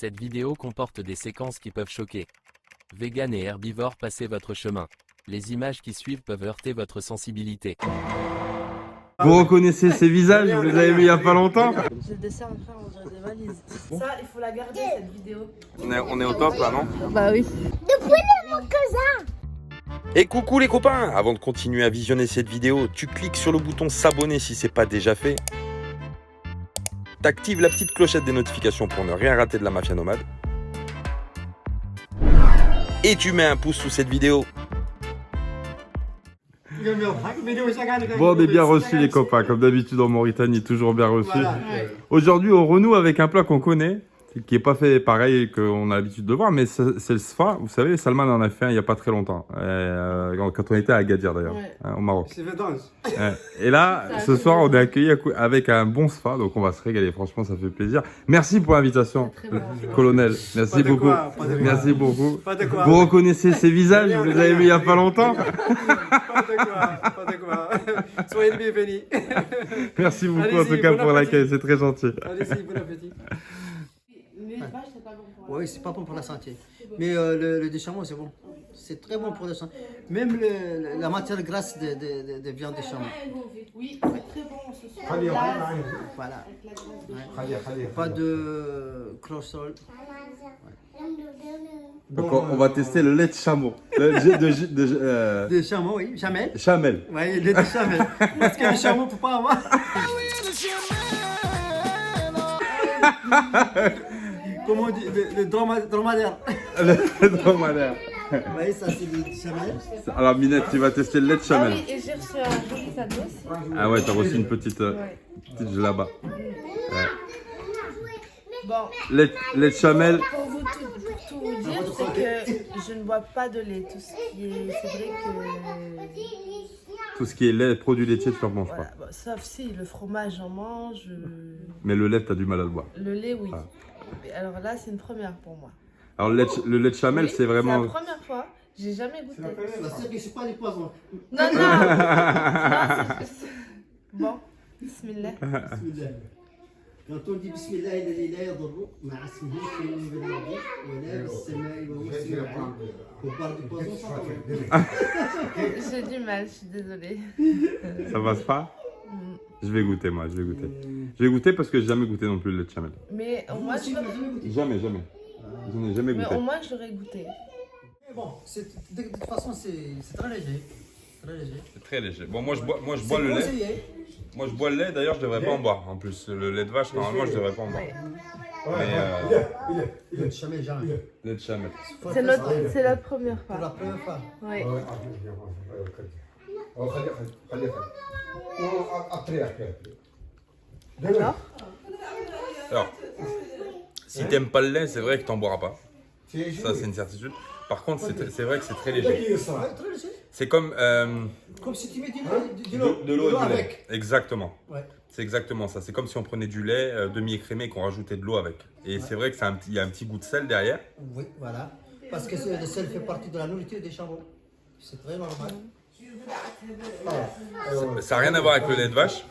Cette vidéo comporte des séquences qui peuvent choquer. Vegan et herbivore, passez votre chemin. Les images qui suivent peuvent heurter votre sensibilité. Vous reconnaissez ces visages? Vous les avez vus il y a pas longtemps? J'ai le dessin après, on dirait des valises. Ça, il faut la garder cette vidéo. On est au top là, non? Bah oui. Et coucou les copains! Avant de continuer à visionner cette vidéo, tu cliques sur le bouton s'abonner si c'est pas déjà fait. T'actives la petite clochette des notifications pour ne rien rater de la mafia nomade. Et tu mets un pouce sous cette vidéo. Bon, on est bien reçus les copains, comme d'habitude en Mauritanie, toujours bien reçus. Aujourd'hui, on renoue avec un plat qu'on connaît, qui n'est pas fait pareil qu'on a l'habitude de voir, mais c'est le sfa. Vous savez, Salman en a fait un il n'y a pas très longtemps, quand on était à Agadir d'ailleurs, au Maroc. Et là, ce soir, on est accueillis avec un bon sfa, donc on va se régaler. Franchement, ça fait plaisir. Merci pour l'invitation, colonel. Merci beaucoup. Merci beaucoup. Vous reconnaissez ces visages? Vous les avez vus il n'y a pas longtemps? Pas de quoi. Soyez le bienvenu. Merci beaucoup en tout cas pour l'accueil, c'est très gentil. Allez-y, bon appétit. Oui, c'est pas bon pour la santé. Mais le déchameau, c'est bon. C'est très bon pour la santé. Même la matière grasse de viande de chameau. Oui, c'est très bon ce soir. Voilà. Ouais. Pas de cholestérol. Donc on va tester le lait de chameau. De chameau, oui. Chamel. Chamel. Oui, le lait de chamel. Parce que le chameau ne peut pas avoir. Comment on dit? Le dromadaire. Le dromadaire. Oui, ça c'est le chamel. Alors Minette, tu vas tester le lait de Ah chamel. oui, et j'ai reçu un joli cadeau aussi. Ah ouais, t'as reçu une petite là-bas. Bon, Lait de chamel. pour tout vous dire, c'est que je ne bois pas de lait. Tout ce qui est, c'est vrai que... Tout ce qui est lait, produits laitiers, tu ne manges Voilà, pas. bon, sauf si le fromage, j'en mange. Mais le lait, t'as du mal à le boire. Le lait, oui. Ah. Mais alors là, c'est une première pour moi. Alors le lait de chamel, Oui, c'est vraiment... C'est la première fois. J'ai jamais goûté. C'est pas du poison. Non, non. Non, c'est- Bon, bismillah. Quand on dit Bismillah, il لا يضر مع اسمه شيء من الأرض ولا بالسماء والسماء. Pour parler du poison, ça va. J'ai du mal, je suis désolée. Ça passe pas? Je vais goûter moi, je vais goûter. Je vais goûter parce que j'ai jamais goûté non plus le lait de chamel. Mais au moins, Jamais. Je n'ai jamais mais goûté. au moins, je l'aurais goûté. Bon, de toute façon, c'est très léger. Très léger. C'est très léger. Bon, moi je bois le lait. Conseillé. Moi je bois le lait, d'ailleurs je devrais pas en boire. En plus, le lait de vache, normalement je devrais pas en boire. Mais Le chamel, jamais. lait de chamel. C'est la première Pour la fois. première fois. Oui. Alors, Alors, si t'aimes pas le lait, c'est vrai que t'en boiras pas. Ça, c'est une certitude. Par contre, c'est vrai que c'est très léger. Ouais, très léger. C'est comme Comme si tu mets de l'eau et du lait. avec. Exactement. Ouais. C'est exactement ça. C'est comme si on prenait du lait demi-écrémé et qu'on rajoutait de l'eau avec. Et c'est vrai que il y a un petit goût de sel derrière. Oui, voilà. Parce que le sel fait partie de la nourriture des chameaux. C'est très normal. Ça n'a rien à voir avec le lait de vache.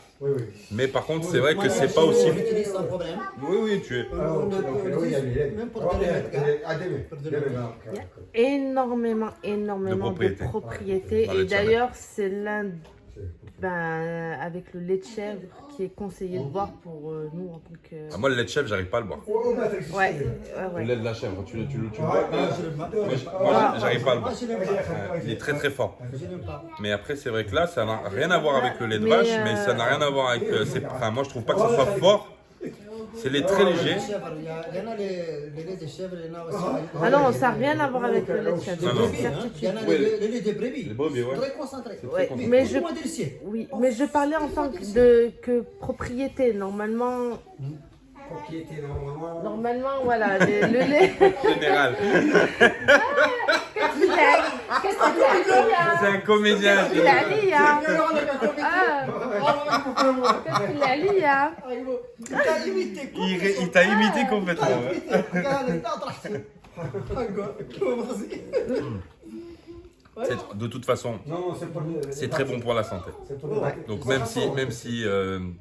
Mais par contre, c'est vrai que c'est pas aussi. On l'utilise sans problème. Oui, tu es. On l'utilise même pour de énormément De de propriétés. Dans le Et d'ailleurs, c'est l'un, avec le lait de chèvre, qui est conseillé de boire pour nous en tant que. Ah, moi, le lait de chèvre, j'arrive pas à le boire. Ouais. Le lait de la chèvre, tu le bois? Moi, j'arrive pas à le boire. Je l'aime pas. Il est très très fort. Je l'aime pas. Mais après, c'est vrai que là, ça n'a rien à voir avec le lait de Mais, vache, mais ça n'a rien à voir avec. Enfin, moi, je trouve pas que ça soit fort. C'est lait très léger. Il y en a les laits de chèvre, il y en a aussi. Ah non, ça n'a rien à voir avec le lait de chèvre. Non, non. c'est une certitude. Il y en a les laits de brebis. Les brebis, ouais. Très concentrés. Ouais, concentré. mais je, Moins délicieux. oui, mais je parlais en tant que propriété. Normalement, voilà, le lait. Général. Qu'est-ce qu'il a dit, hein? C'est un comédien. Il a dit, hein? Qu'est-ce qu'il a dit, hein? Il t'a imité complètement. De toute façon, Non, c'est pour le- c'est très bon pour la santé. C'est pour le- Donc même si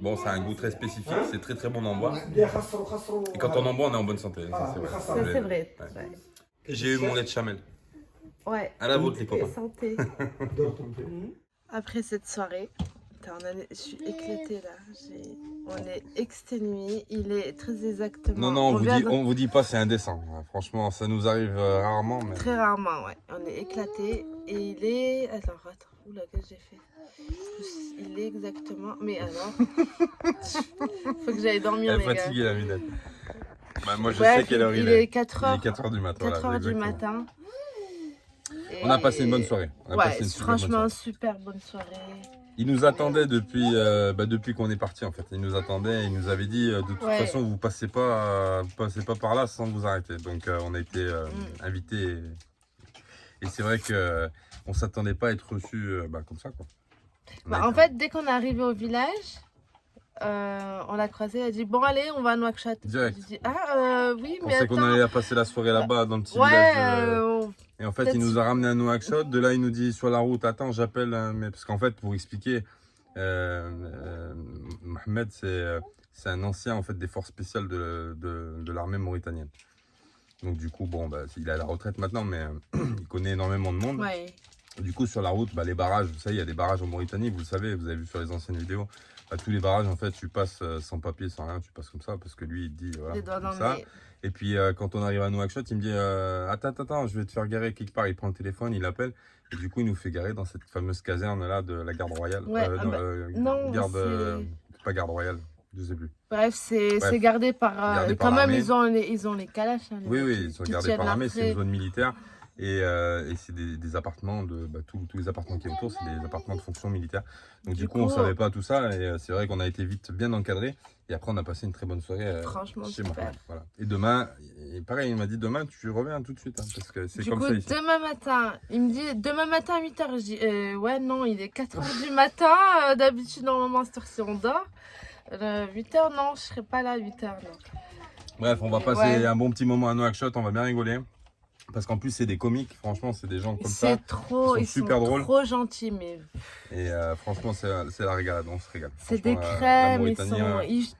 bon, ça a un goût très spécifique, c'est très bon d'en boire. Et quand on en boit, on est en bonne santé. Ça, c'est vrai. Ça, c'est vrai. Ouais. Ouais. J'ai eu mon lait de chamel. Ouais. À la vôtre, les Et copains. santé. Après cette soirée, je suis éclatée là. On est exténués. Il est très exactement. Non, vient de- on vous dit pas, c'est indécent. Franchement, ça nous arrive rarement. Mais... Très rarement, ouais. On est éclatés. Et il est. Attends. Oula, qu'est-ce que j'ai fait? Il est exactement. Mais alors. Faut que j'aille dormir, Elle est les gars. fatiguée, la minette. Bah, moi, je Bref, sais quelle heure il il est est. 4 Il est heures. 4 heures du matin. 4 voilà, heures du exactement. matin. Et- On a passé une bonne soirée. On a Ouais, passé une super bonne franchement, soirée. super bonne soirée. Il nous attendait depuis qu'on est parti en fait. Il nous attendait, il nous avait dit de toute Ouais. façon vous passez pas par là sans vous arrêter. Donc on a été invités et c'est vrai que on s'attendait pas à être reçus comme ça quoi. On a En été- fait, dès qu'on est arrivé au village, on l'a croisé, elle a dit bon allez, on va à Nouakchott. Direct. J'ai dit oui, on mais pensait attends. qu'on allait passer la soirée là-bas dans le petit Ouais, village. Et en fait, peut-être il nous a ramené à Nouakchott. De là, il nous dit sur la route, attends, j'appelle. Mais parce qu'en fait, pour expliquer, Mohamed, c'est un ancien en fait des forces spéciales de l'armée mauritanienne. Donc du coup, bon, il est à la retraite maintenant, mais il connaît énormément de monde. ouais. Du coup, sur la route, les barrages, vous savez, il y a des barrages en Mauritanie, vous le savez, vous avez vu sur les anciennes vidéos. Tous les barrages, en fait, tu passes sans papier, sans rien, tu passes comme ça, parce que lui, il te dit, voilà, Les doigts comme dans ça. les- Et puis, quand on arrive à Nouakchott, il me dit, attends, je vais te faire garer quelque part. Il prend le téléphone, il appelle, et du coup, il nous fait garer dans cette fameuse caserne-là de la garde royale. Ouais, non, garde, c'est- pas garde royale, je sais plus. Bref, c'est Bref. gardé par. Gardé par quand même, l'armée. ils ont les calaches. Hein, les Oui, mecs ils sont qui gardés tiennent par l'armée, c'est une l'entrée. zone militaire. Et c'est des appartements, tous les appartements qui est autour, c'est des appartements de fonction militaire. Donc du coup, on ne savait pas tout ça et c'est vrai qu'on a été vite bien encadré. Et après, on a passé une très bonne soirée Franchement, chez super. Mohamed. Voilà. Et demain, pareil, il m'a dit demain, tu reviens tout de suite, parce que c'est Du comme coup, ça ici. demain matin, il me dit demain matin à 8h. Je dis ouais, non, il est 4h du matin. D'habitude, normalement, à cette heure-ci, on dort. 8h, non, je serai pas là à 8h. Non. Bref, on va Ouais. passer un bon petit moment à Nouakchott, on va bien rigoler. Parce qu'en plus, c'est des comiques, franchement, c'est des gens comme ça. C'est trop, ils ils sont sont super drôles. trop gentils, mais Et franchement, c'est la régalade, on se régale. c'est des Franchement, la crèmes, Mauritanie,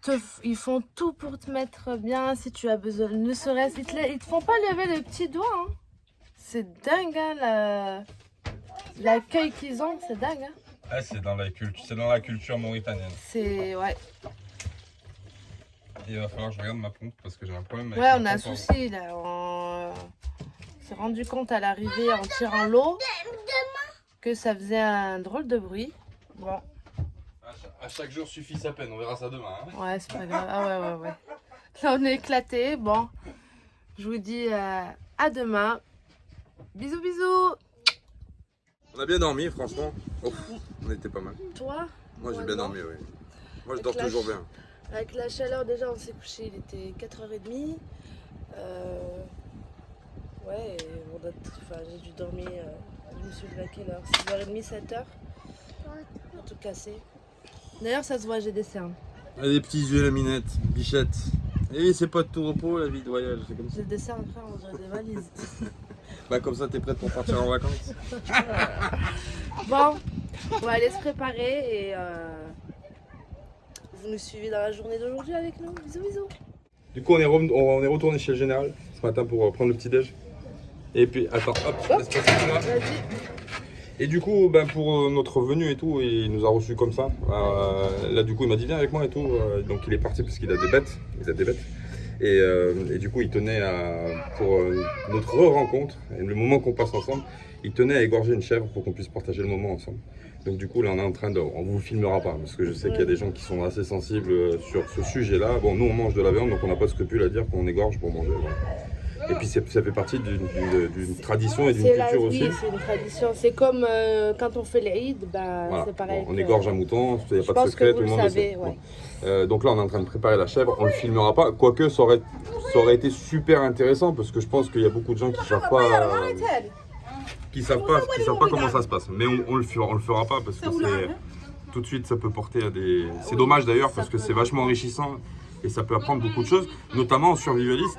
ils font tout pour te mettre bien si tu as besoin. Ne serait-ce, ils te font pas lever le petit doigt. Hein. C'est dingue, hein, l'accueil qu'ils ont, c'est dingue. Hein. c'est dans la culture mauritanienne. C'est, ouais. Et il va falloir que je regarde ma pompe parce que j'ai un problème avec Ouais, ma on a un pompe. souci là. On s'est rendu compte à l'arrivée en tirant l'eau que ça faisait un drôle de bruit. Bon, À chaque jour suffit sa peine, on verra ça demain. Hein. ouais, c'est pas grave. Ah ouais. Là, on est éclaté. Bon, je vous dis à demain. Bisous, bisous. On a bien dormi, franchement. Ouf, on était pas mal. Toi, Moi, j'ai Ouais, bien non. dormi, oui. Moi, je Avec dors la toujours ch- bien. avec la chaleur, déjà, on s'est couché. Il était 4h30. Ouais, et j'ai dû dormir. Je me suis levée à quelle heure? 6h30, 7h. Un tout cassé. D'ailleurs, ça se voit, j'ai des cernes. Les petits yeux, la minette, bichette. Et c'est pas de tout repos, la vie de voyage, c'est comme ça. J'ai des cernes, frère, on dirait des valises. Comme ça, t'es prête pour partir en vacances. Bon, on va aller se préparer et vous nous suivez dans la journée d'aujourd'hui avec nous. Bisous, bisous. Du coup, on est retourné chez le général ce matin pour prendre le petit-déj. Et puis, attends, hop, laisse passer celui-là. Vas-y. Et du coup, pour notre venue et tout, il nous a reçus comme ça. Là, du coup, il m'a dit viens avec moi et tout. Donc, il est parti parce qu'il a des bêtes. Et du coup, il tenait pour notre rencontre, et le moment qu'on passe ensemble, il tenait à égorger une chèvre pour qu'on puisse partager le moment ensemble. Donc du coup, là, on est en train de... On vous filmera pas, parce que je sais qu'il y a des gens qui sont assez sensibles sur ce sujet-là. Bon, nous, on mange de la viande, donc on n'a pas de scrupule à dire qu'on égorge pour manger. Voilà. Et puis, ça fait partie d'une tradition et d'une culture aussi. Oui, c'est une tradition. C'est comme quand on fait les Eid, Voilà. c'est pareil. Bon, on égorge un mouton, il n'y a Je pas de pense secret, que tout vous le le monde savez, le sait. ouais. Bon. Donc là, on est en train de préparer la chèvre, on ne le filmera pas, quoique ça aurait été super intéressant, parce que je pense qu'il y a beaucoup de gens qui ne savent pas... qui savent pas comment ça se passe. Mais on le fera pas parce que c'est tout de suite ça peut porter à des. C'est dommage d'ailleurs parce que c'est vachement enrichissant. Et ça peut apprendre beaucoup de choses, notamment en survivaliste,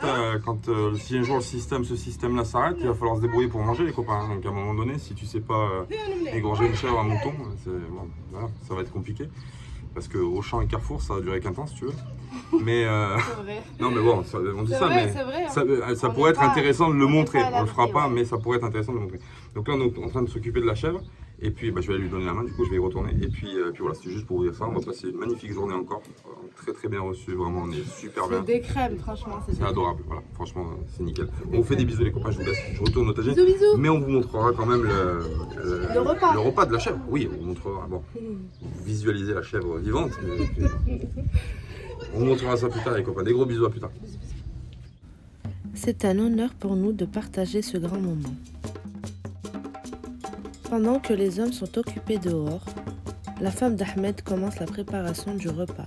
si un jour ce système-là s'arrête, il va falloir se débrouiller pour manger les copains. Donc à un moment donné, si tu sais pas égorger une chèvre, un mouton, bon, voilà, ça va être compliqué. Parce que Auchan et Carrefour, ça va durer qu'un temps si tu veux. Mais non mais bon, on dit ça, vrai, mais vrai, ça pourrait être intéressant de le montrer. On le fera pas, ouais. mais ça pourrait être intéressant de le montrer. Donc là, on est en train de s'occuper de la chèvre. Et puis je vais lui donner la main, du coup je vais y retourner. Et puis voilà, c'est juste pour vous dire ça. On va passer une magnifique journée encore. Très très bien reçu, vraiment on est super bien. C'est des crèmes, franchement. C'est adorable, voilà, franchement c'est nickel. On vous fait des bisous les copains, je vous laisse. Je retourne au tagine. Bisous, bisous. Mais on vous montrera quand même le repas de la chèvre. Oui, on vous montrera. Bon, vous visualisez la chèvre vivante. On vous montrera ça plus tard les copains. Des gros bisous, à plus tard. C'est un honneur pour nous de partager ce grand moment. Pendant que les hommes sont occupés dehors, la femme d'Ahmed commence la préparation du repas.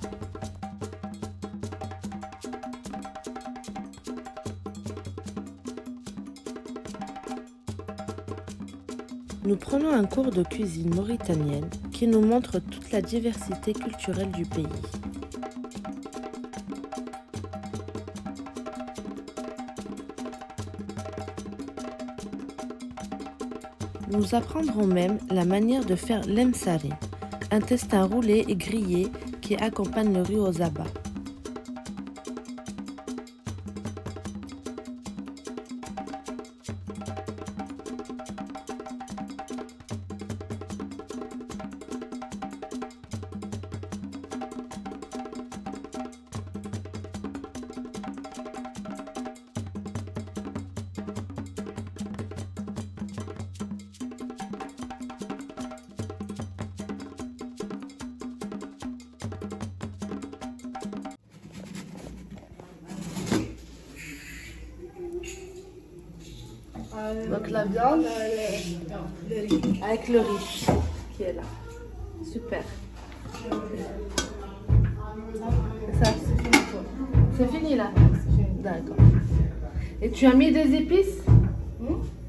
Nous prenons un cours de cuisine mauritanienne qui nous montre toute la diversité culturelle du pays. Nous apprendrons même la manière de faire l'emsari, un testin roulé et grillé qui accompagne le riz aux abats. Donc la viande avec le riz qui est là. Super. Ça, c'est fini quoi. C'est fini là. D'accord. Et tu as mis des épices?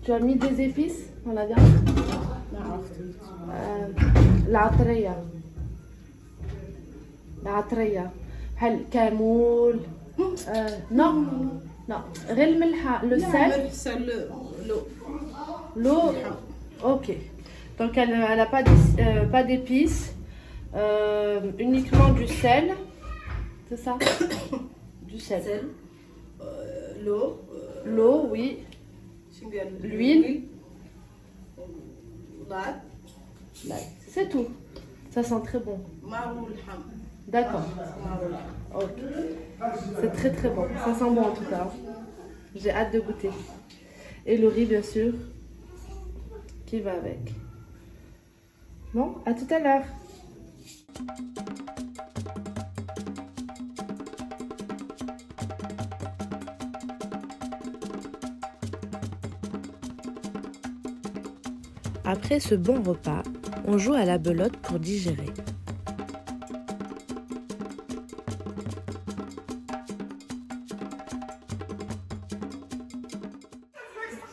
Tu as mis des épices dans la viande? العطرية. العطرية. هل كمون؟ non. Non, غير الملح, le sel. L'eau. Ok. Donc elle n'a pas d'épices, uniquement du sel. C'est ça? Du sel. L'eau, oui. L'huile. C'est tout. Ça sent très bon. D'accord. Ok. C'est très très bon. Ça sent bon en tout cas. J'ai hâte de goûter. Et le riz bien sûr. Qui va avec. Bon, à tout à l'heure. Après ce bon repas, on joue à la belote pour digérer.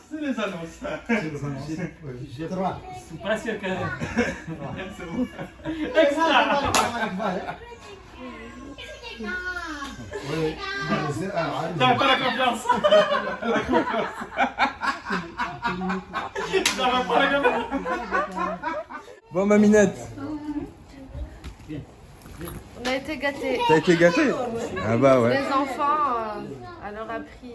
C'est les annonces. J'ai droit. C'est pas sûr que. C'est bon. Extra. T'as pas la confiance. La confiance. T'as pas la confiance. Bon, Maminette, On a été gâtés. t'as été gâtée? Ah bah ouais. Les enfants, elle leur a pris.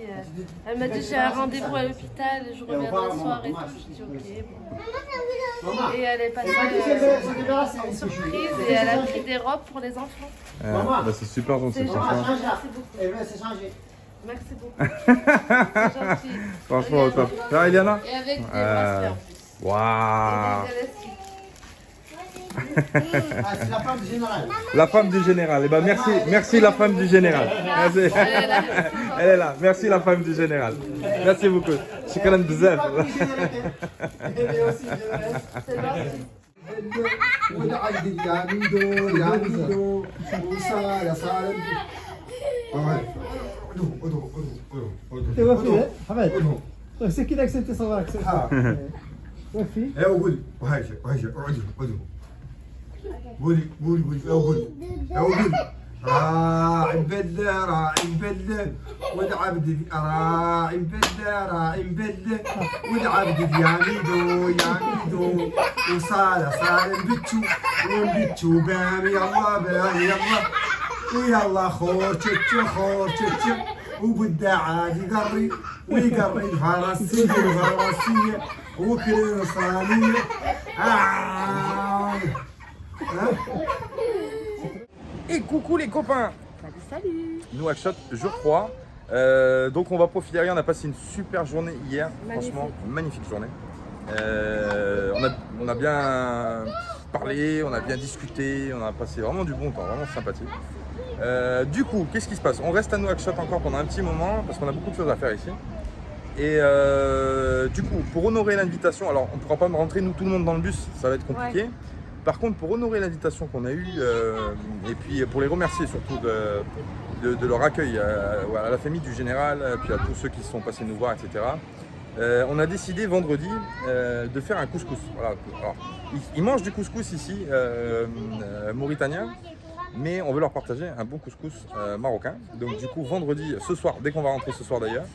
Elle m'a dit j'ai un rendez-vous à l'hôpital et je reviendrai ce soir et tout. Je dis ok. Bon. Et elle est passée une surprise et elle a pris des robes pour les enfants. Bah c'est super gentil, C'est franchement. gentil, merci beaucoup. C'est changé. Merci beaucoup. C'est gentil. Franchement, au top. Ça, Eliana? Et avec des bracelets. Waouh. Et des élastiques. Ah, c'est la femme du général. La femme du général. Eh ben merci la femme du général. Merci. Elle est là. Merci la femme du général. Merci beaucoup. Shukran bzaf. C'est gentil. C'est qui d'accepter son accès? وفي قولي وهاجر قولي قولي قولي قولي قولي راعي مبلة راعي مبلة والعبد راعي مبلة راعي مبلة والعبد ياميدو ياميدو وصالة صالة بتشو وبتشو بام يلا بام يلا ويلا خور تشتشو خور تشتشو وبدا عادي يقري ويقري الفرنسية الفرنسية وكل صانية Et coucou les copains. Salut. Nous Action, jour 3. Donc on va profiter, on a passé une super journée hier, Magnifique. franchement, magnifique journée. On a bien parlé, on a bien discuté, on a passé vraiment du bon temps, vraiment sympathique. Du coup, qu'est-ce qui se passe? On reste à Nouakchott encore pendant un petit moment parce qu'on a beaucoup de choses à faire ici. Et du coup, pour honorer l'invitation, alors on ne pourra pas rentrer nous tout le monde dans le bus, ça va être compliqué. Ouais. Par contre, pour honorer l'invitation qu'on a eue, et puis pour les remercier surtout de leur accueil à la famille du général, puis à tous ceux qui se sont passés nous voir, etc. On a décidé vendredi de faire un couscous. Voilà. Alors, ils mangent du couscous ici, mauritanien, mais on veut leur partager un bon couscous marocain. Donc du coup, vendredi, ce soir, dès qu'on va rentrer ce soir d'ailleurs,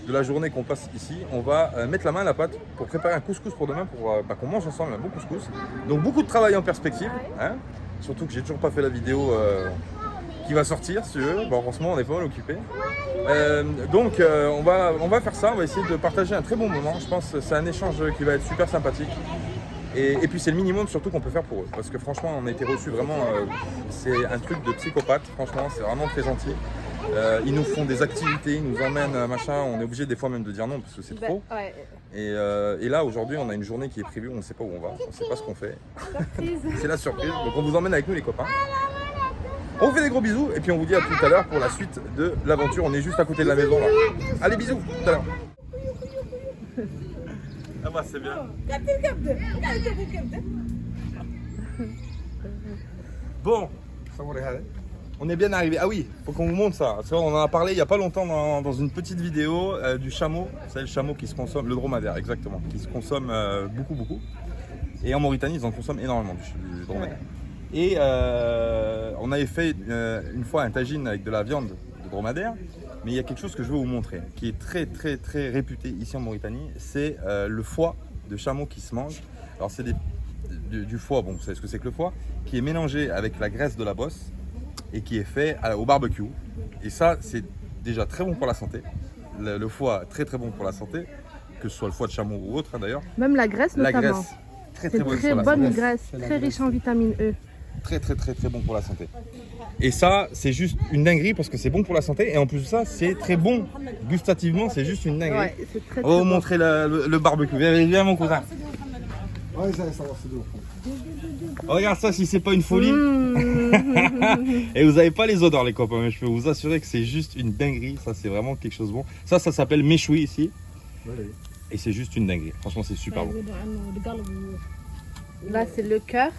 de la journée qu'on passe ici, on va mettre la main à la pâte pour préparer un couscous pour demain, pour qu'on mange ensemble un bon couscous. Donc beaucoup de travail en perspective, hein. Surtout que j'ai toujours pas fait la vidéo qui va sortir, si tu veux. Bon, en ce moment on est pas mal occupé. Donc on va faire ça, on va essayer de partager un très bon moment. Je pense que c'est un échange qui va être super sympathique. Et puis c'est le minimum surtout qu'on peut faire pour eux. Parce que franchement on a été reçus vraiment, c'est un truc de psychopathe, franchement c'est vraiment très gentil. Ils nous font des activités, ils nous emmènent, machin, on est obligé des fois même de dire non parce que c'est trop. Ouais. Et là aujourd'hui on a une journée qui est prévue, on ne sait pas où on va, on ne sait pas ce qu'on fait. Surprise. C'est la surprise, donc on vous emmène avec nous les copains. On vous fait des gros bisous et puis on vous dit à tout à l'heure pour la suite de l'aventure, on est juste à côté de la maison là. Allez bisous, tout à l'heure. Ah bah c'est bien. Bon, on est bien arrivé. Ah oui, faut qu'on vous montre ça. Parce qu'on en a parlé il n'y a pas longtemps dans une petite vidéo du chameau. C'est le chameau qui se consomme, le dromadaire exactement, qui se consomme beaucoup. Et en Mauritanie, ils en consomment énormément du dromadaire. Et on avait fait une fois un tagine avec de la viande de dromadaire. Mais il y a quelque chose que je veux vous montrer, qui est très réputé ici en Mauritanie. C'est le foie de chameau qui se mange. Alors c'est du foie, bon vous savez ce que c'est que le foie, qui est mélangé avec la graisse de la bosse et qui est fait au barbecue. Et ça c'est déjà très bon pour la santé. Le foie très bon pour la santé, que ce soit le foie de chameau ou autre hein, d'ailleurs. Même la graisse notamment. La graisse, très bonne graisse, très riche en vitamine E. Très bon pour la santé. Et ça, c'est juste une dinguerie parce que c'est bon pour la santé et en plus de ça, c'est très bon gustativement, c'est juste une dinguerie. Ouais, c'est très On va vous bon. montrer le barbecue. Viens mon cousin. Regarde ça si c'est pas une folie. Et vous avez pas les odeurs les copains, mais je peux vous assurer que c'est juste une dinguerie. Ça c'est vraiment quelque chose de bon. Ça s'appelle méchoui ici. Et c'est juste une dinguerie. Franchement c'est super bon. Là c'est le cœur.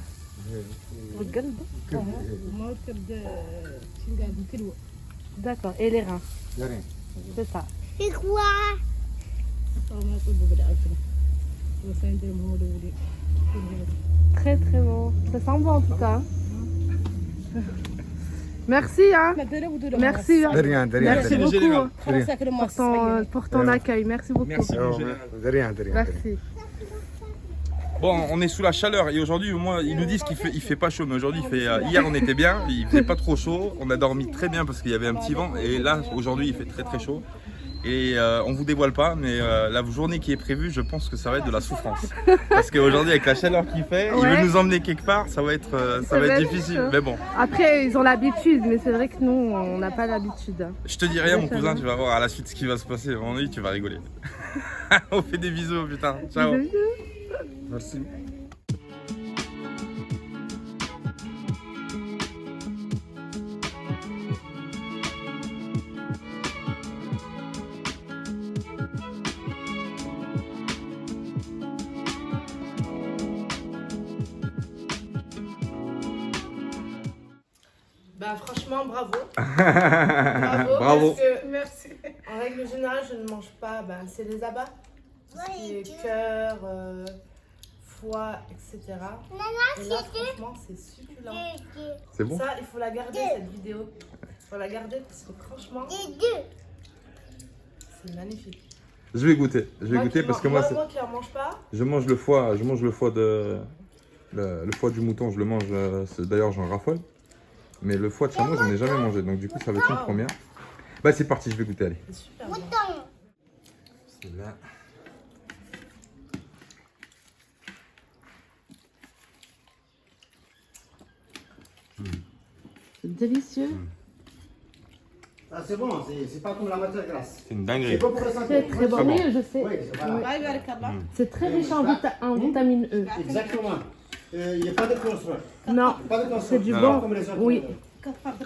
D'accord, et les reins. C'est ça. C'est quoi? Très bon. Ça sent bon en tout cas. Merci hein. Merci. Merci beaucoup pour ton accueil. Merci beaucoup. Merci mon général. Merci. Bon, on est sous la chaleur et aujourd'hui, moi, ils nous disent qu'il fait pas chaud, mais aujourd'hui, hier on était bien, il faisait pas trop chaud, on a dormi très bien parce qu'il y avait un petit vent et là, aujourd'hui, il fait très chaud. Et on vous dévoile pas, mais la journée qui est prévue, je pense que ça va être de la souffrance. Parce qu'aujourd'hui, avec la chaleur qu'il fait, il veut nous emmener quelque part, ça va être difficile, chaud. Mais bon. Après, ils ont l'habitude, mais c'est vrai que nous, on n'a pas l'habitude. Je te dis rien, mon cousin, tu vas voir à la suite ce qui va se passer. À mon avis, tu vas rigoler. On fait des bisous, putain. Ciao. Merci. Bah franchement, bravo. Bravo. Parce que, merci. En règle générale, je ne mange pas, c'est les abats. Tout ce qui est cœur, foie, etc. Et là, franchement, c'est succulent. C'est bon? Ça, il faut la garder, cette vidéo. Il faut la garder parce que franchement, c'est magnifique. Je vais goûter. Je vais goûter parce que moi, moi qui en mange pas. je mange le foie. Je mange le foie de le foie du mouton. Je le mange. D'ailleurs, j'en raffole. Mais le foie de chameau, j'en ai jamais mangé. Donc du coup, ça va être une première. Bah c'est parti. Je vais goûter. Allez. C'est super bon. C'est là. C'est délicieux. Ah, c'est bon, c'est pas comme la matière grasse. C'est une dinguerie. C'est pas pour la santé. C'est très bon. Oui, je sais. Oui, voilà. C'est très riche en vitamine E. Exactement. Il n'y a pas de cholestérol. Non, Pas de cholestérol. c'est du Pas bon. comme les autres. Oui.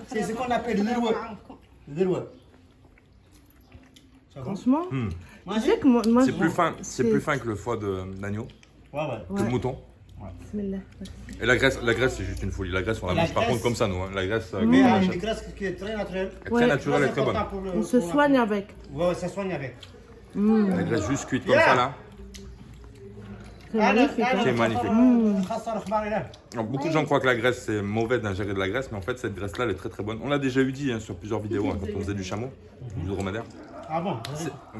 C'est ce qu'on appelle le dérouet. Franchement, Moi, tu sais que moi C'est je- plus fin. C'est plus fin que le foie d'agneau, ouais, ouais. que de mouton. Bismillah. Et la graisse, c'est juste une folie. La graisse, on la La mange par graisse- contre comme ça, nous. Hein. La graisse, Mais qu'on une achète. graisse qui est très naturelle. Elle est Ouais. très naturelle et très bonne. On se soigne avec. Ouais, ça soigne avec. La graisse juste cuite comme ça, là. C'est magnifique. hein. C'est magnifique. Alors, beaucoup de gens croient que la graisse, c'est mauvais d'ingérer de la graisse, mais en fait, cette graisse-là, elle est très très bonne. On l'a déjà eu dit hein, sur plusieurs vidéos, hein, quand on faisait du chameau, du dromadaire. Ah bon?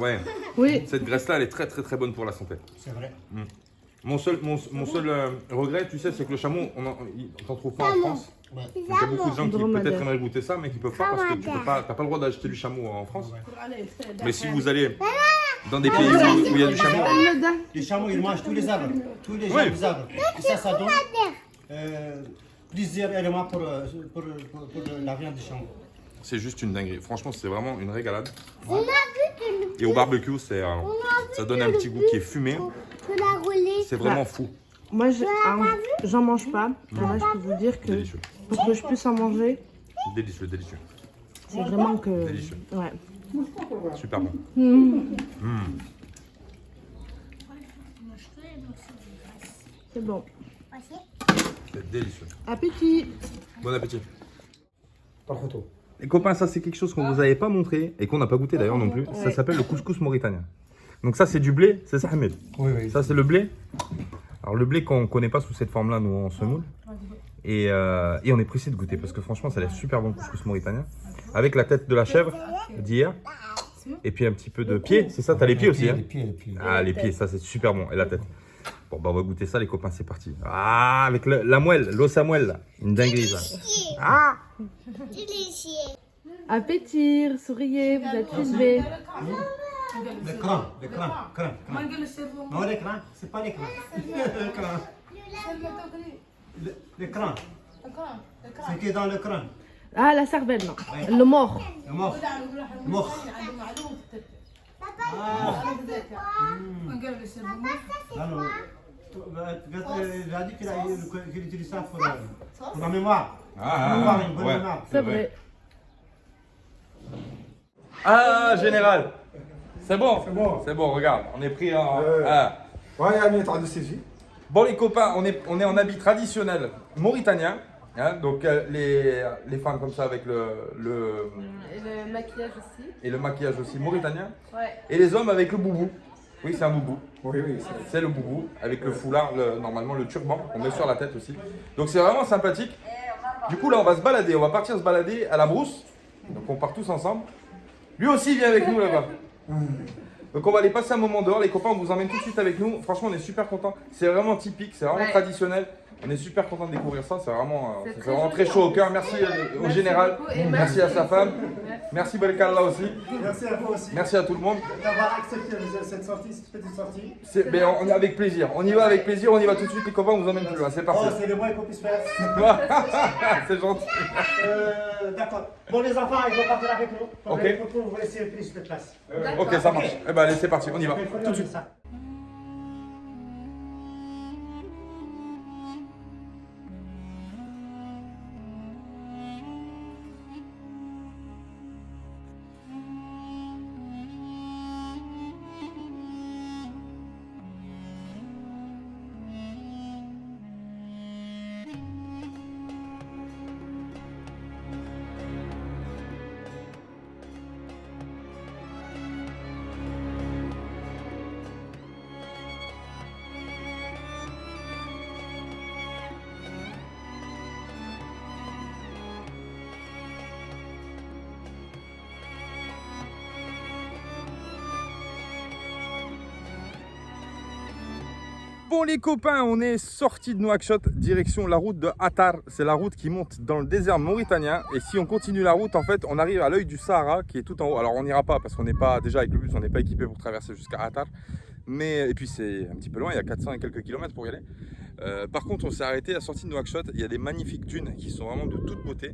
Ouais, Oui. cette graisse-là, elle est très très très bonne pour la santé. C'est vrai. Mon seul regret, tu sais, c'est que le chameau, on t'en trouve pas en France. Ouais. Donc, il y a beaucoup de gens qui Dromadaire. peut-être aimeraient goûter ça, mais qui peuvent pas parce que tu n'as pas le droit d'acheter du chameau en France. Mais si vous allez dans des pays où il y a du chameau, Les chameaux, ils mangent tous les arbres. Tous les Oui. des arbres. Et ça donne plusieurs éléments pour la viande du chameau. c'est juste une dinguerie. Franchement, c'est vraiment une régalade. Et au barbecue, ça donne un petit goût qui est fumé. C'est vraiment fou. Moi, j'en mange pas. Mais là, je peux vous dire que Délicieux. pour que je puisse en manger, Délicieux, délicieux. c'est vraiment que. Délicieux. Ouais. Super bon. C'est bon. C'est délicieux. Appétit. Bon appétit. Par photo. Les copains, ça c'est quelque chose qu'on vous avait pas montré et qu'on n'a pas goûté d'ailleurs non plus. Ça s'appelle le couscous mauritanien. Donc ça c'est du blé, c'est ça Ahmed? Oui, oui. Ça c'est le blé. Alors le blé qu'on connaît pas sous cette forme-là, nous on semoule. Et on est pressé de goûter parce que franchement ça a l'air super bon couscous mauritanien. Avec la tête de la chèvre d'hier. Et puis un petit peu de pied, c'est ça? T'as les pieds aussi hein? Les pieds. Ah les pieds, ça c'est super bon. Et la tête. Bon bah on va goûter ça les copains, c'est parti. Ah avec la moelle, l'os à moelle là. Une dinguerie ça. Ah Appétit, souriez, vous êtes filmés. L'écran. Non, l'écran, c'est pas l'écran. L'écran. C'est qui est dans l'écran. Ah, la cervelle, non. Le mort. Le mort. Non, non. Il a dit qu'il utilise ça pour la mémoire. Ah, Une bonne ouais. mémoire. C'est vrai. Ah, général. C'est bon. C'est bon, regarde. On est pris en. Ah. Bon, les copains, on est en habit traditionnel mauritanien. Hein, donc, les femmes comme ça avec Et le maquillage aussi. et le maquillage aussi mauritanien. Ouais. Et les hommes avec le boubou. Oui, c'est un boubou. Oui, c'est le boubou avec le foulard, normalement le turban qu'on met sur la tête aussi. Donc, c'est vraiment sympathique. Du coup, là, on va se balader. On va partir se balader à la brousse. Donc, on part tous ensemble. Lui aussi vient avec nous là-bas. Donc on va aller passer un moment dehors, les copains, on vous emmène tout de suite avec nous. Franchement, on est super contents. C'est vraiment typique, c'est vraiment traditionnel. On est super contents de découvrir ça, c'est vraiment très chaud au cœur. Merci au général, merci à sa femme, merci Belkalla aussi. Merci à vous aussi Merci à tout le monde. d'avoir accepté cette sortie, cette petite sortie. On est avec plaisir, on y va avec plaisir, on y va tout de suite les copains, on vous emmène plus loin, c'est parti. Oh, c'est le moins qu'on puisse faire. C'est gentil. D'accord. Bon, les enfants, ils vont partir avec nous. Ok. Pour vous laisser plus de place. Ok, ça marche. Eh ben allez, c'est parti, on y va. Tout de suite. Ça. Bon les copains, on est sorti de Nouakchott, direction la route de Attar. C'est la route qui monte dans le désert mauritanien. Et si on continue la route, en fait, on arrive à l'œil du Sahara qui est tout en haut. Alors on n'ira pas parce qu'on n'est pas, déjà avec le bus, on n'est pas équipé pour traverser jusqu'à Attar. Mais, et puis c'est un petit peu loin, il y a 400 et quelques kilomètres pour y aller. Par contre, on s'est arrêté à la sortie de Nouakchott. Il y a des magnifiques dunes qui sont vraiment de toute beauté.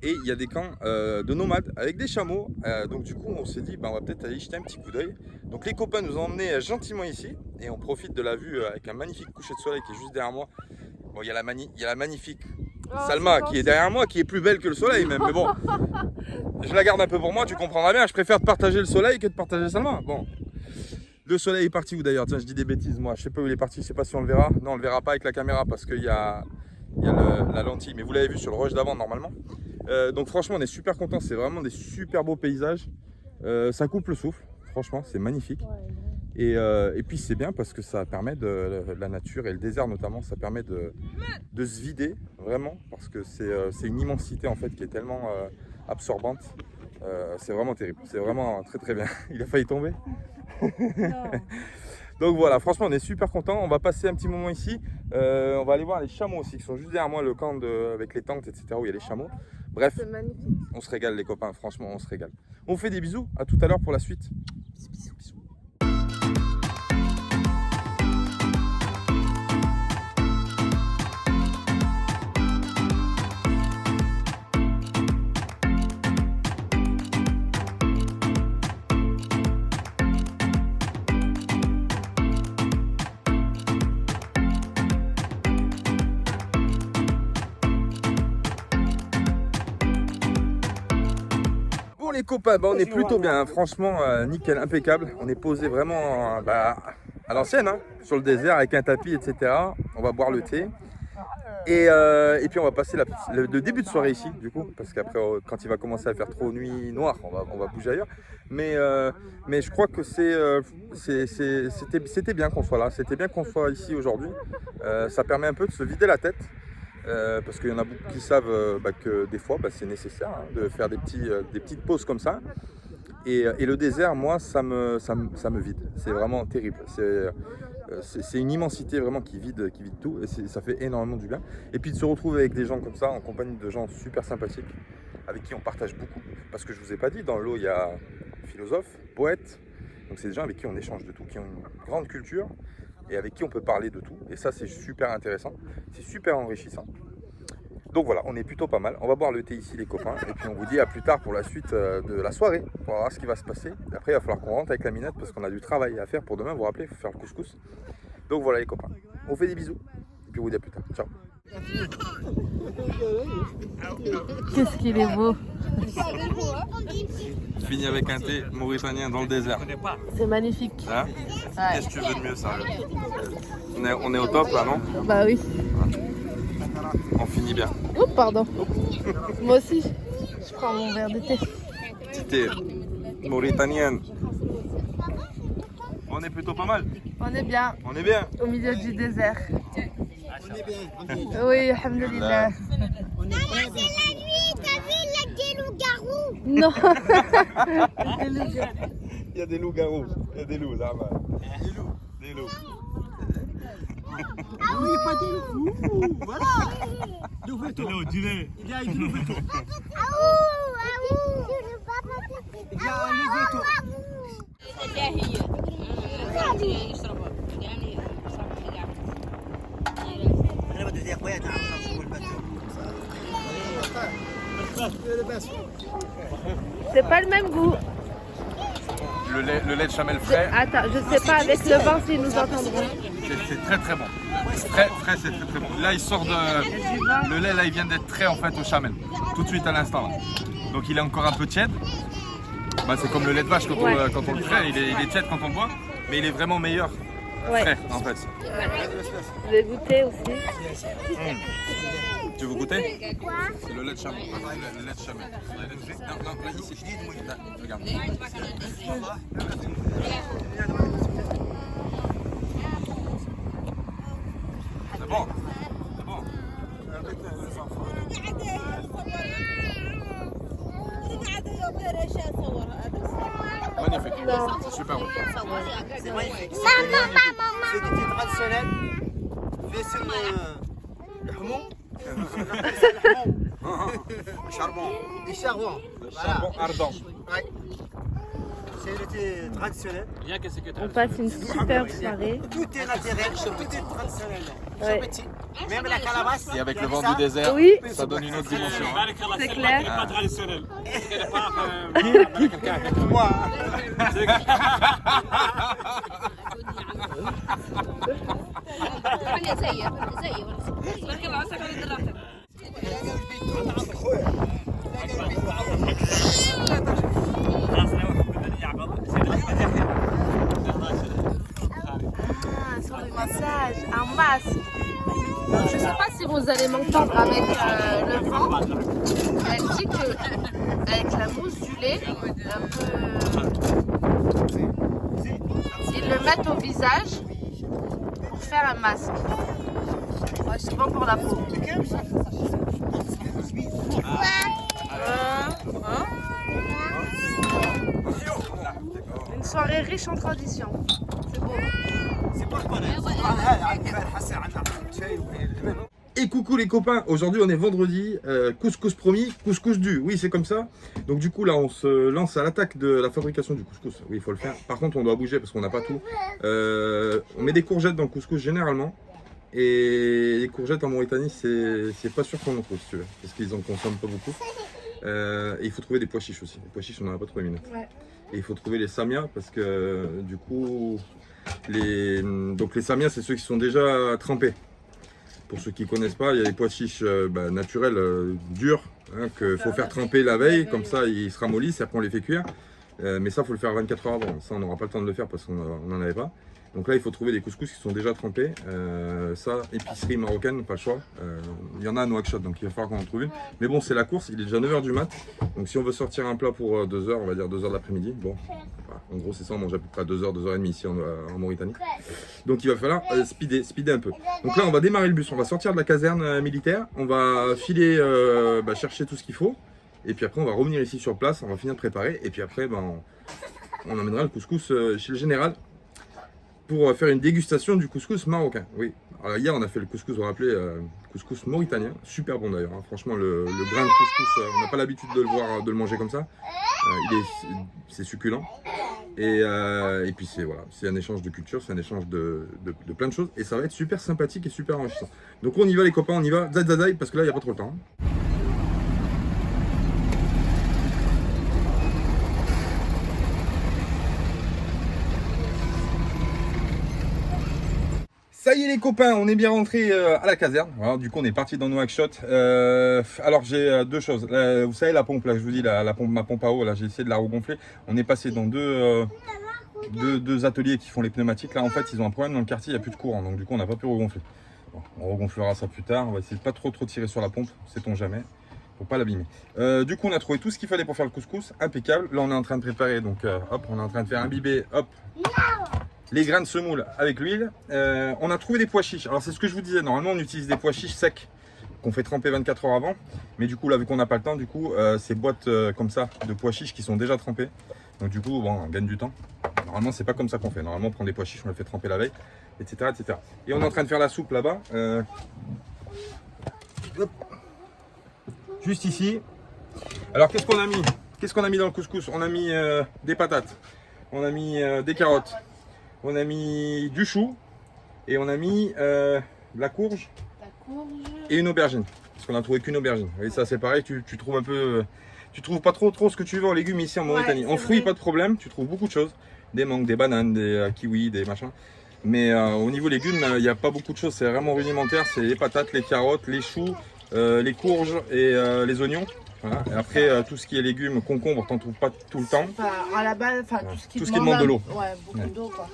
Et il y a des camps de nomades avec des chameaux. Donc du coup, on s'est dit, on va peut-être aller jeter un petit coup d'œil. Donc les copains nous ont emmenés gentiment ici. Et on profite de la vue avec un magnifique coucher de soleil qui est juste derrière moi. Bon, il y a la magnifique Salma qui est derrière moi, qui est plus belle que le soleil même. Mais bon, je la garde un peu pour moi, tu comprendras bien. Je préfère partager le soleil que de partager Salma. Bon. Le soleil est parti où d'ailleurs? Tiens, je dis des bêtises moi. Je sais pas où il est parti, je sais pas si on le verra. Non, on le verra pas avec la caméra parce qu'il y a la lentille. Mais vous l'avez vu sur le rush d'avant normalement. Donc franchement, on est super contents. C'est vraiment des super beaux paysages. Ça coupe le souffle. Franchement, c'est magnifique. Et puis c'est bien parce que ça permet de la nature et le désert notamment, ça permet de se vider vraiment parce que c'est une immensité en fait qui est tellement absorbante. C'est vraiment terrible. C'est vraiment très très bien. Il a failli tomber. Donc voilà, franchement on est super contents. On va passer un petit moment ici. On va aller voir les chameaux aussi qui sont juste derrière moi, le camp avec les tentes etc où il y a les chameaux. Bref, on se régale les copains, franchement on se régale. On vous fait des bisous, à tout à l'heure pour la suite. Bisous, bisous. Les copains, on est plutôt bien, franchement nickel, impeccable. On est posé vraiment à l'ancienne, hein, sur le désert avec un tapis, etc. On va boire le thé et puis on va passer le début de soirée ici, du coup, parce qu'après quand il va commencer à faire trop nuit noire, on va bouger ailleurs. Mais je crois que c'était bien qu'on soit là, c'était bien qu'on soit ici aujourd'hui. Ça permet un peu de se vider la tête. Parce qu'il y en a beaucoup qui savent que des fois c'est nécessaire hein, de faire des petites pauses comme ça. Et le désert, moi, ça me vide. C'est vraiment terrible. C'est une immensité vraiment qui vide tout et ça fait énormément du bien. Et puis de se retrouver avec des gens comme ça, en compagnie de gens super sympathiques, avec qui on partage beaucoup. Parce que je vous ai pas dit, dans l'eau, il y a philosophes, poètes. Donc c'est des gens avec qui on échange de tout, qui ont une grande culture. Et avec qui on peut parler de tout. Et ça, c'est super intéressant. C'est super enrichissant. Donc voilà, on est plutôt pas mal. On va boire le thé ici, les copains. Et puis on vous dit à plus tard pour la suite de la soirée. Pour voir ce qui va se passer. Après, il va falloir qu'on rentre avec la minette parce qu'on a du travail à faire pour demain. Vous vous rappelez, il faut faire le couscous. Donc voilà, les copains. On fait des bisous. Et puis on vous dit à plus tard. Ciao. Qu'est-ce qu'il est beau. Fini avec un thé mauritanien dans le désert. C'est magnifique. Hein? Ouais. Qu'est-ce que tu veux de mieux, ça? On est au top là, non? Bah oui. On finit bien. Oh pardon. Moi aussi. Je prends mon verre de thé. Petit thé mauritanienne. On est plutôt pas mal. On est bien. On est bien. Au milieu du désert. On est bien. Oui, alhamdoulilah. On est bien. C'est la nuit, t'as vu il y a des loups-garous? Non. Il y a des loups-garous. Il y a des loups, là. Des loups. Des loups. Non, il n'y a pas de loup. Voilà. Louveteau. Il y a une louveteau. Il y a un louveteau. C'est pas le même goût. Le lait de chamel frais, Attends, je sais pas avec le vin s'ils nous entendront. c'est très très bon. Frais, c'est très très bon. Là, il sort de... Le lait, là, il vient d'être trait en fait au chamel. Tout de suite à l'instant. Donc il est encore un peu tiède. C'est comme le lait de vache quand on le frais. Il est tiède quand on le boit. Mais il est vraiment meilleur frais en fait. Je vais goûter aussi. Tu veux goûter? Quoi? C'est le lait de chamel. Le lait de chamel. Non, là, ici. Là, regarde. C'est bon. C'est bon. Magnifique. C'est super bon. C'est magnifique. C'est des thés traditionnels. Fait sur le hamon. Le charbon. Du charbon. Charbon ardent. Ouais. C'est le thé traditionnel. On passe une super soirée. Tout est naturel, tout est traditionnel. Ouais. Même la calabasse. Et avec le vent du désert, Oui, ça donne une autre dimension. c'est clair. Moi. Ah, sur le massage, un masque. Je ne sais pas si vous allez m'entendre avec le vent. Elle dit que avec la mousse du lait, un peu, ils le mettent au visage pour faire un masque. Ouais, c'est bon pour la peau. Une soirée riche en traditions. C'est beau. Et coucou les copains, aujourd'hui on est vendredi, couscous promis, couscous dû, oui c'est comme ça. Donc du coup là on se lance à l'attaque de la fabrication du couscous, oui il faut le faire. Par contre on doit bouger parce qu'on n'a pas tout. On met des courgettes dans le couscous généralement. Et les courgettes en Mauritanie c'est pas sûr qu'on en trouve si tu veux, parce qu'ils en consomment pas beaucoup. Et il faut trouver des pois chiches aussi, les pois chiches on n'en a pas trouvé minutes. Ouais. Et il faut trouver les samias parce que du coup les samias c'est ceux qui sont déjà trempés. Pour ceux qui ne connaissent pas, il y a les pois chiches naturels, durs, hein, qu'il faut faire tremper la veille, comme ça ils se ramollissent et après on les fait cuire. Mais ça, il faut le faire 24 heures avant. Ça, on n'aura pas le temps de le faire parce qu'on n'en avait pas. Donc là, il faut trouver des couscous qui sont déjà trempés. Ça, épicerie marocaine, pas le choix. Il y en a à Nouakchott, donc il va falloir qu'on en trouve une. Mais bon, c'est la course, il est déjà 9h du mat. Donc si on veut sortir un plat pour 2h, on va dire 2h de l'après-midi. Bon, voilà. En gros, c'est ça, on mange à peu près 2h, 2h30 ici en Mauritanie. Donc il va falloir speeder un peu. Donc là, on va démarrer le bus. On va sortir de la caserne militaire. On va filer, chercher tout ce qu'il faut. Et puis après, on va revenir ici sur place. On va finir de préparer. Et puis après, on emmènera le couscous chez le général pour faire une dégustation du couscous marocain. Oui. Alors, hier, on a fait le couscous, on va appeler couscous mauritanien. Super bon d'ailleurs. Hein. Franchement, le grain de couscous, on n'a pas l'habitude de le voir, de le manger comme ça. C'est succulent. Et puis c'est un échange de culture, c'est un échange de plein de choses. Et ça va être super sympathique et super enrichissant. Donc on y va les copains, on y va. Zazzaï, parce que là, il n'y a pas trop le temps. Hein. Ça y est les copains, on est bien rentré à la caserne. Voilà, du coup on est parti dans Nouakchott. Alors j'ai deux choses. Là, vous savez la pompe là, je vous dis la pompe, ma pompe à eau là, j'ai essayé de la regonfler. On est passé dans deux ateliers qui font les pneumatiques. Là en fait ils ont un problème dans le quartier, il n'y a plus de courant, donc du coup on n'a pas pu regonfler. Bon, on regonflera ça plus tard. On va essayer de pas trop tirer sur la pompe, sait-on jamais, pour pas l'abîmer. Du coup on a trouvé tout ce qu'il fallait pour faire le couscous, impeccable. Là on est en train de préparer, donc hop, on est en train de faire imbiber, hop. Les grains de semoule avec l'huile. On a trouvé des pois chiches. Alors c'est ce que je vous disais, normalement on utilise des pois chiches secs qu'on fait tremper 24 heures avant. Mais du coup là vu qu'on n'a pas le temps, du coup ces boîtes comme ça de pois chiches qui sont déjà trempés. Donc du coup bon, on gagne du temps. Normalement c'est pas comme ça qu'on fait. Normalement on prend des pois chiches, on les fait tremper la veille, etc. etc. Et on est en train de faire la soupe là-bas. Juste ici. Alors qu'est-ce qu'on a mis? Qu'est-ce qu'on a mis dans le couscous? On a mis des patates. On a mis des carottes. On a mis du chou et on a mis la courge et une aubergine. Parce qu'on n'a trouvé qu'une aubergine. Et ça c'est pareil, tu trouves un peu, tu trouves pas trop ce que tu veux en légumes ici en Mauritanie. En fruits pas de problème, tu trouves beaucoup de choses. Des mangues, des bananes, des kiwis, des machins. Mais au niveau légumes, il n'y a pas beaucoup de choses, c'est vraiment rudimentaire. C'est les patates, les carottes, les choux, les courges et les oignons. Voilà. Et après, tout ce qui est légumes, concombres, t'en trouves pas tout le temps. À la base, tout ce qui demande de l'eau. Ouais, beaucoup d'eau quoi.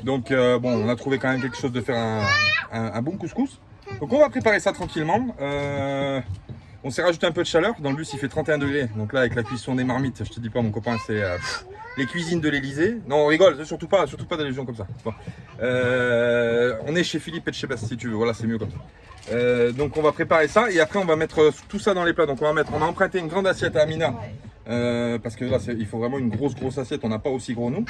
Donc bon, on a trouvé quand même quelque chose de faire un bon couscous. Donc on va préparer ça tranquillement. On s'est rajouté un peu de chaleur. Dans le bus il fait 31 degrés. Donc là avec la cuisson des marmites, je te dis pas mon copain, c'est les cuisines de l'Elysée. Non on rigole, surtout pas d'allusion comme ça. Bon. On est chez Philippe et chez Bast si tu veux, voilà c'est mieux comme ça. Donc on va préparer ça et après on va mettre tout ça dans les plats. Donc on a emprunté une grande assiette à Amina. Parce que là il faut vraiment une grosse assiette, on n'a pas aussi gros nous.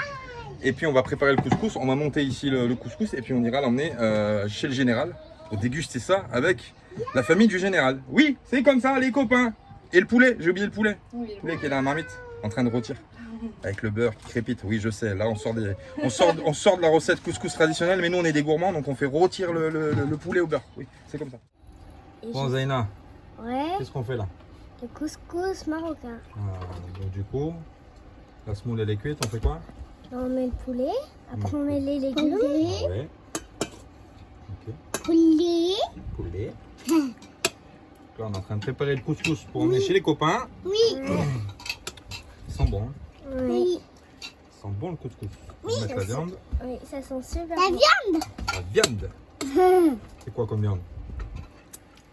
Et puis on va préparer le couscous, on va monter ici le couscous et puis on ira l'emmener chez le général pour déguster ça avec la famille du général. Oui, c'est comme ça les copains. Et le poulet, j'ai oublié le poulet. Oui, le poulet qui est dans la marmite, en train de rôtir. Avec le beurre qui crépite, oui je sais, là on sort de la recette couscous traditionnelle, mais nous on est des gourmands donc on fait rôtir le poulet au beurre. Oui, c'est comme ça. Bon Zaina, Ouais, qu'est-ce qu'on fait là? le couscous marocain. Donc du coup, la semoule elle est cuite, on fait quoi? On met le poulet, après on met les légumes. Ouais. Ok. Poulet. Là on est en train de préparer le couscous pour emmener chez les copains. Oui. Ils sont bons, hein? Oui. Ils sont bons le couscous. On va mettre la viande. Oui, ça sent super La bon. La viande. C'est quoi comme viande?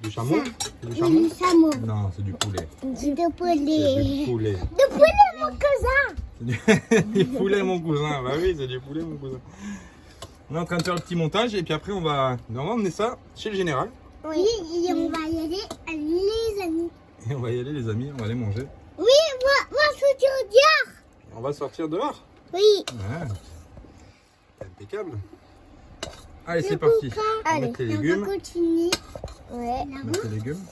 Du chameau? C'est du chameau? Du chameau. Non, c'est du poulet. Du C'est poulet. du poulet. Du poulet, mon cousin. C'est du poulet mon cousin. Bah oui, c'est du poulet mon cousin. On est en train de faire le petit montage et puis après on va emmener ça chez le général. Oui, et on va y aller, les amis. Et on va y aller les amis, on va aller manger. Oui, moi, je suis dehors. On va sortir dehors. Oui. Ouais. Impeccable. Allez, c'est parti. On va mettre les légumes. On va continuer. Ouais. On va mettre les légumes.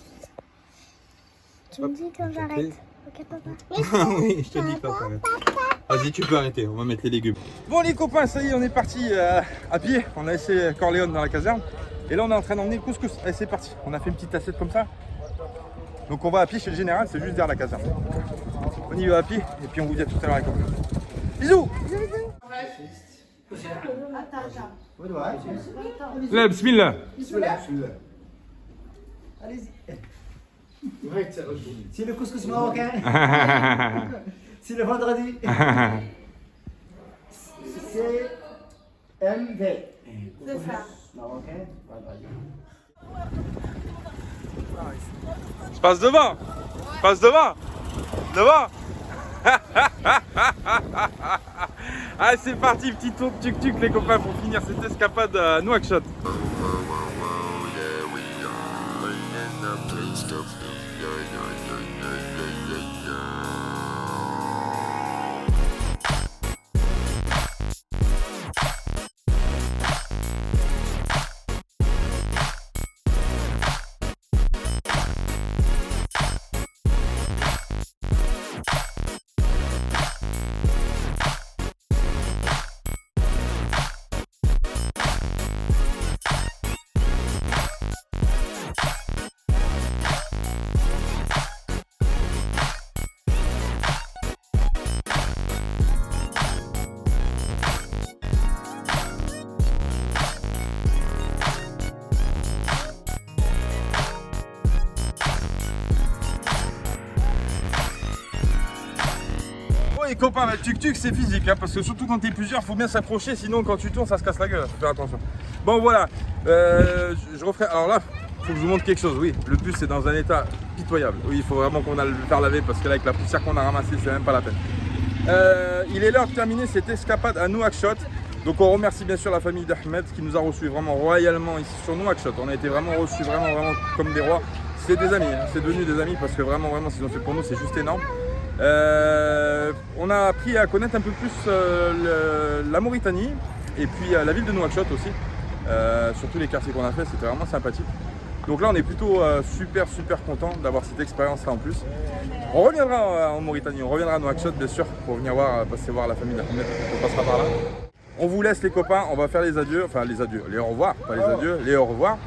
Tu me dis quand j'arrête. Ok, papa. Oui, je te dis pas t'arrêtes. Vas-y, tu peux arrêter, on va mettre les légumes. Bon les copains, ça y est, on est parti à pied. On a laissé Corleone dans la caserne. Et là, on est en train d'emmener le couscous. Allez, c'est parti. On a fait une petite assiette comme ça. Donc on va à pied chez le général, c'est juste derrière la caserne. On y va à pied et puis on vous dit à tout à l'heure les copains. Bisous. Là, bismillah. Allez-y. C'est le couscous marocain. C'est le vendredi. C'est MV. C'est ça. Marocain, vendredi. Je passe devant. Je passe devant. Devant. Allez, c'est parti, petit tour de tuk-tuk les copains pour finir cette escapade à Nouakchott. Les copains, le tuk-tuk c'est physique, hein, parce que surtout quand t'es plusieurs, faut bien s'approcher, sinon quand tu tournes ça se casse la gueule, faut faire attention. Bon voilà, je referai, alors là, faut que je vous montre quelque chose, oui, le bus est dans un état pitoyable, oui, il faut vraiment qu'on aille le faire laver, parce que là avec la poussière qu'on a ramassée, c'est même pas la peine. Il est l'heure de terminer cette escapade à Nouakchott, donc on remercie bien sûr la famille d'Ahmed qui nous a reçus vraiment royalement ici sur Nouakchott, on a été vraiment reçus, vraiment comme des rois, c'est des amis, hein, c'est devenu des amis, parce que vraiment ce qu'ils ont fait pour nous, c'est juste énorme. On a appris à connaître un peu plus la Mauritanie et puis la ville de Nouakchott aussi, surtout les quartiers qu'on a fait, c'était vraiment sympathique. Donc là on est plutôt super content d'avoir cette expérience là en plus. On reviendra en Mauritanie, on reviendra à Nouakchott bien sûr pour venir passer voir la famille d'Ahmed, on passera par là. On vous laisse les copains, on va faire les adieux, enfin les adieux, les au revoir, pas les adieux, les au revoir.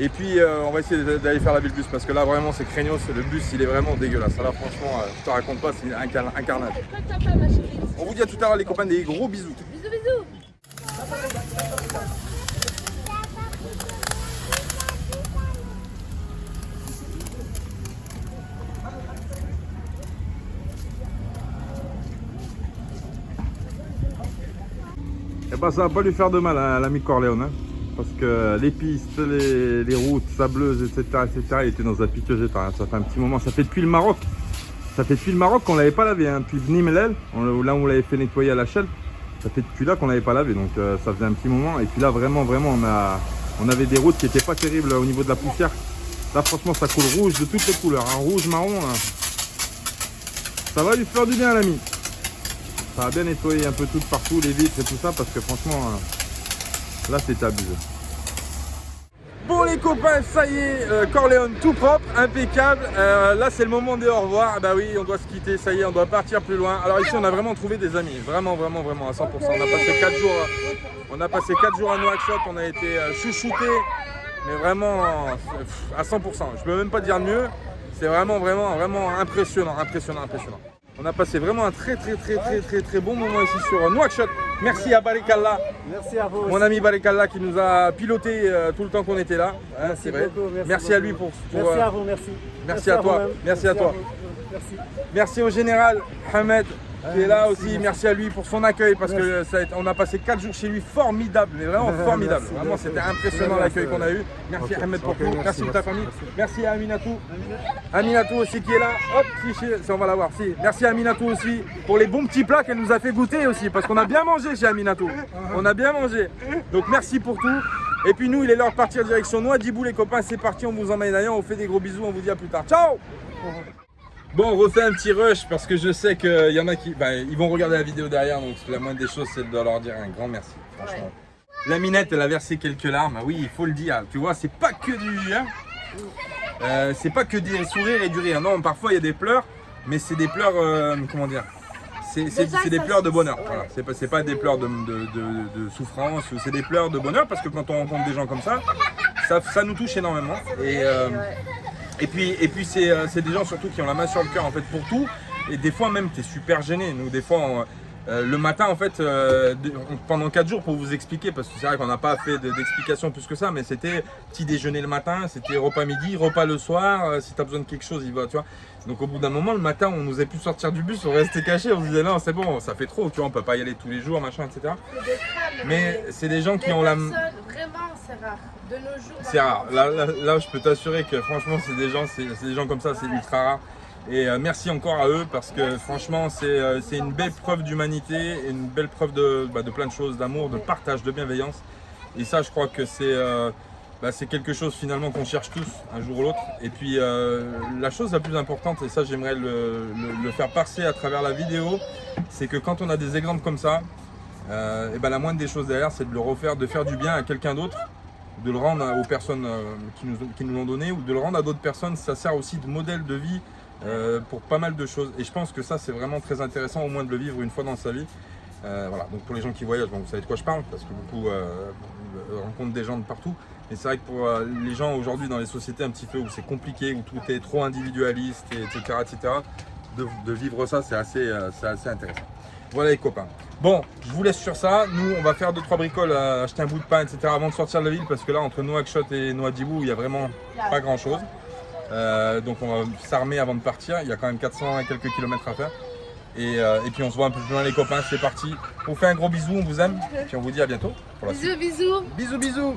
Et puis on va essayer d'aller faire laver le bus parce que là vraiment c'est craignos, le bus il est vraiment dégueulasse. Là franchement je te raconte pas, c'est un carnage. On vous dit à tout à l'heure les copains, des gros bisous. Bisous. Et bah ça va pas lui faire de mal à l'ami Corleone, hein, parce que les pistes, les routes sableuses, etc., il était dans un piteux état, hein. Ça fait un petit moment, ça fait depuis le Maroc. Ça fait depuis le Maroc qu'on l'avait pas lavé, hein. Depuis Bni Mellel, là où on l'avait fait nettoyer à la chelle, ça fait depuis là qu'on l'avait pas lavé, donc ça faisait un petit moment. Et puis là vraiment on avait des routes qui étaient pas terribles au niveau de la poussière. Là franchement ça coule rouge de toutes les couleurs, hein. Rouge, marron, hein. Ça va lui faire du bien l'ami. Ça va bien nettoyer un peu tout partout, les vitres et tout ça, parce que franchement, là c'est abusé. Bon les copains, ça y est, Corleone tout propre, impeccable. Là c'est le moment des au revoir. Bah oui, on doit se quitter, ça y est, on doit partir plus loin. Alors ici on a vraiment trouvé des amis, vraiment à 100%. On a passé 4 jours à Nouakchott, on a été chouchoutés, mais vraiment à 100%. Je peux même pas dire mieux. C'est vraiment impressionnant. On a passé vraiment un très bon moment ici sur Nouakchott. Merci à Barikallah. Merci à vous. Mon ami Barikallah qui nous a piloté tout le temps qu'on était là. Hein, c'est vrai. Merci à lui pour merci à vous, merci. Merci à toi. Merci à toi. Merci au général Hamed qui est là aussi. Merci à lui pour son accueil parce que on a passé 4 jours chez lui, formidable, mais vraiment formidable. Vraiment, c'était impressionnant l'accueil qu'on a eu. Merci Hamed pour tout. Merci pour ta famille. Merci à Aminatou. Aminatou aussi qui est là. Hop, si on va la voir. Si. Merci à Aminatou aussi pour les bons petits plats qu'elle nous a fait goûter aussi parce qu'on a bien mangé chez Aminatou. On a bien mangé. Donc merci pour tout. Et puis nous, il est l'heure de partir direction Nouadhibou les copains. C'est parti, on vous emmène ailleurs. On fait des gros bisous. On vous dit à plus tard. Ciao. Bon, on refait un petit rush parce que je sais qu'il y en a qui ils vont regarder la vidéo derrière, donc la moindre des choses c'est de leur dire un grand merci, franchement. Ouais. La Minette, elle a versé quelques larmes, oui, il faut le dire, tu vois, c'est pas que c'est pas que des sourires et du rire, non, parfois il y a des pleurs, mais c'est des pleurs, comment dire, c'est des pleurs de bonheur, voilà. C'est pas des pleurs de souffrance, c'est des pleurs de bonheur parce que quand on rencontre des gens comme ça nous touche énormément. Et puis c'est des gens surtout qui ont la main sur le cœur en fait pour tout. Et des fois même tu es super gêné. Nous des fois le matin en fait pendant 4 jours pour vous expliquer, parce que c'est vrai qu'on n'a pas fait d'explication plus que ça, mais c'était petit déjeuner le matin, c'était repas midi, repas le soir, si tu as besoin de quelque chose il va, tu vois. Donc au bout d'un moment le matin on nous a pu sortir du bus, on restait cachés, on se disait non c'est bon, ça fait trop, tu vois, on peut pas y aller tous les jours, machin, etc. Mais c'est des gens qui ont la... Vraiment c'est rare. De nos jours, c'est rare. Là, je peux t'assurer que franchement, c'est des gens comme ça, c'est ultra rare. Et merci encore à eux parce que franchement, c'est une belle preuve d'humanité et une belle preuve de plein de choses, d'amour, de partage, de bienveillance. Et ça, je crois que c'est quelque chose finalement qu'on cherche tous un jour ou l'autre. Et puis la chose la plus importante, et ça j'aimerais le faire passer à travers la vidéo, c'est que quand on a des exemples comme ça, la moindre des choses derrière, c'est de faire du bien à quelqu'un d'autre, de le rendre aux personnes qui nous l'ont donné, ou de le rendre à d'autres personnes. Ça sert aussi de modèle de vie pour pas mal de choses. Et je pense que ça, c'est vraiment très intéressant, au moins de le vivre une fois dans sa vie. Voilà. Donc pour les gens qui voyagent, vous savez de quoi je parle, parce que beaucoup rencontrent des gens de partout. Mais c'est vrai que pour les gens aujourd'hui dans les sociétés un petit peu où c'est compliqué, où tout est trop individualiste, etc., de vivre ça, c'est assez intéressant. Voilà les copains. Bon, je vous laisse sur ça. Nous, on va faire 2-3 bricoles, acheter un bout de pain, etc. avant de sortir de la ville, parce que là, entre Nouakchott et Nouadhibou, il n'y a vraiment pas grand-chose. Donc on va s'armer avant de partir. Il y a quand même 400 et quelques kilomètres à faire. Et puis on se voit un peu plus loin les copains, c'est parti. On vous fait un gros bisou, on vous aime. Puis on vous dit à bientôt. Bisous, bisous. Bisous, bisous.